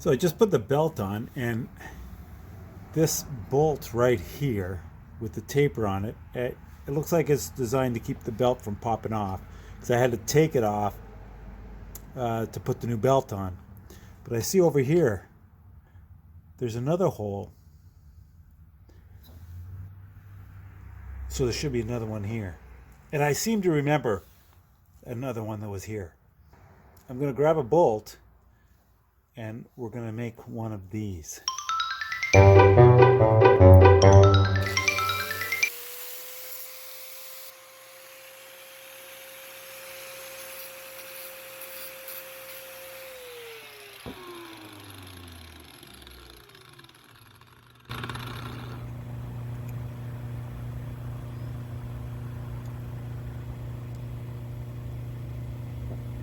So I just put the belt on, and this bolt right here with the taper on it, it looks like it's designed to keep the belt from popping off, because I had to take it off to put the new belt on. But I see over here there's another hole, so there should be another one here, and I seem to remember another one that was here. I'm going to grab a bolt and we're going to make one of these.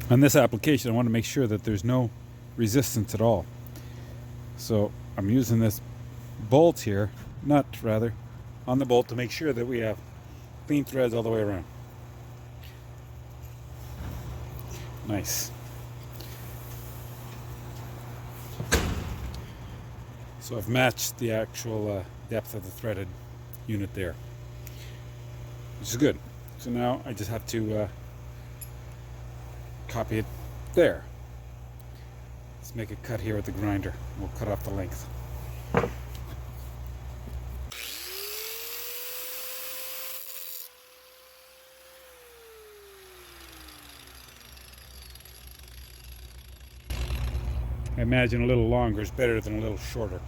On this application, I want to make sure that there's no resistance at all. So I'm using this bolt here, nut rather, on the bolt to make sure that we have clean threads all the way around. Nice. So I've matched the actual depth of the threaded unit there, which is good. So now I just have to copy it there. Let's make a cut here with the grinder. We'll cut off the length. I imagine a little longer is better than a little shorter.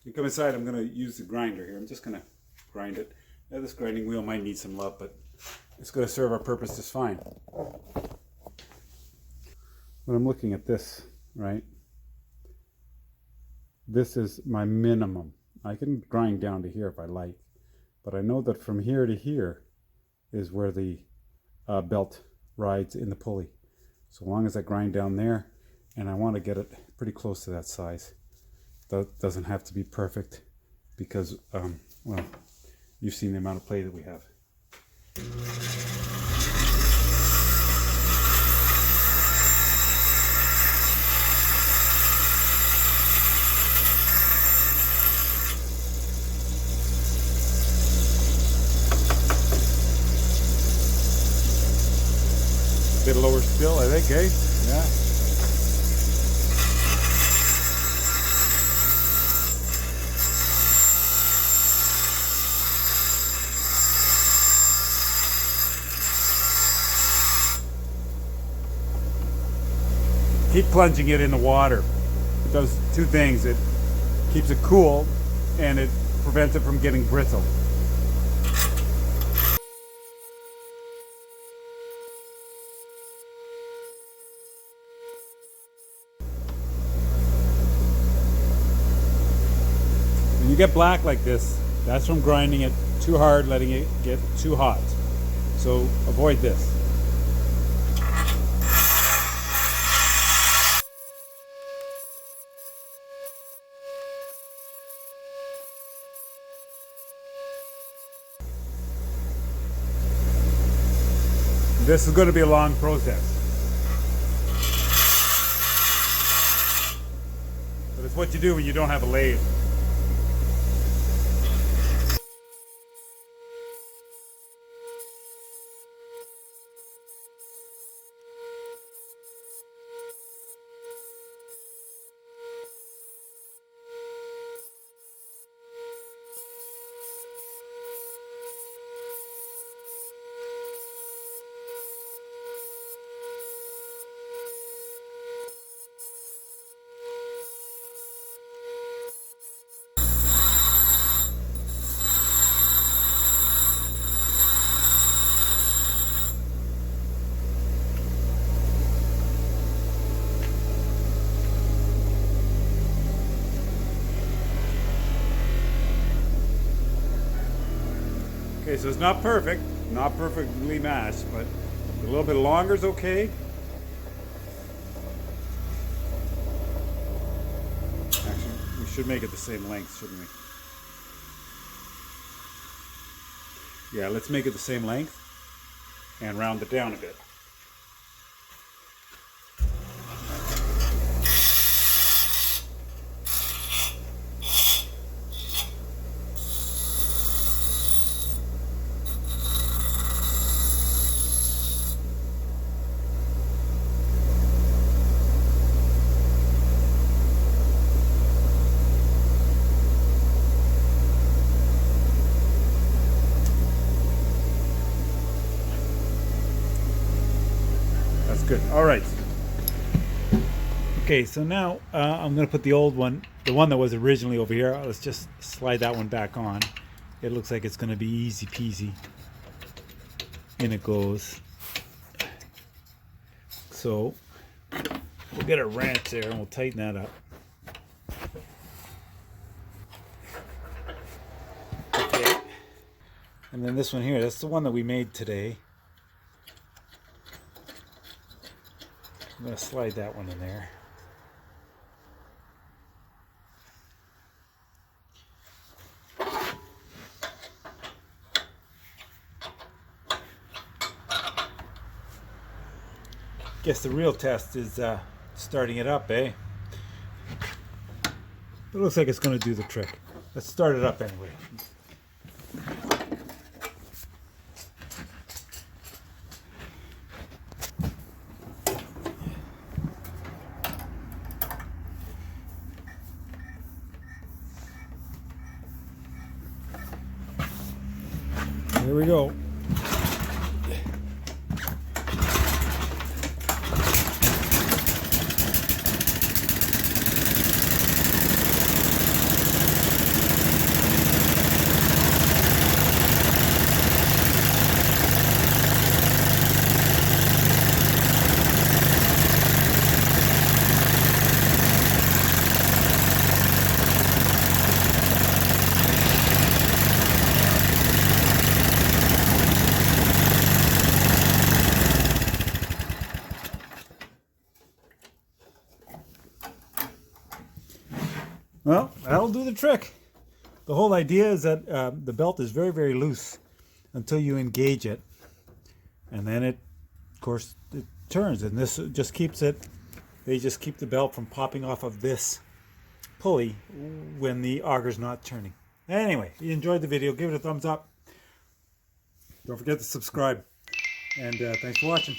You come inside, I'm going to use the grinder here. I'm just going to grind it. Now, this grinding wheel might need some love, but it's going to serve our purpose just fine. When I'm looking at this, right, this is my minimum. I can grind down to here if I like, but I know that from here to here is where the belt rides in the pulley. So long as I grind down there, and I want to get it pretty close to that size. That doesn't have to be perfect because, well, you've seen the amount of play that we have. A bit lower still, I think, eh? Yeah. Keep plunging it in the water. It does two things. It keeps it cool and it prevents it from getting brittle. When you get black like this, that's from grinding it too hard, letting it get too hot. So avoid this. This is going to be a long process. But it's what you do when you don't have a lathe. Okay, so it's not perfect, not perfectly matched, but a little bit longer is okay. Actually, we should make it the same length, shouldn't we? Yeah, let's make it the same length and round it down a bit. Good. All right. Okay, so now I'm going to put the old one, the one that was originally over here. Let's just slide that one back on. It looks like it's going to be easy peasy. In it goes. So we'll get a wrench there and we'll tighten that up. Okay. And then this one here, that's the one that we made today. I'm going to slide that one in there. Guess the real test is starting it up, eh? It looks like it's going to do the trick. Let's start it up anyway. Here we go. Well, that'll do the trick. The whole idea is that the belt is very, very loose until you engage it. And then it, of course, it turns. And this just keeps it, they just keep the belt from popping off of this pulley when the auger's not turning. Anyway, if you enjoyed the video, give it a thumbs up. Don't forget to subscribe. And thanks for watching.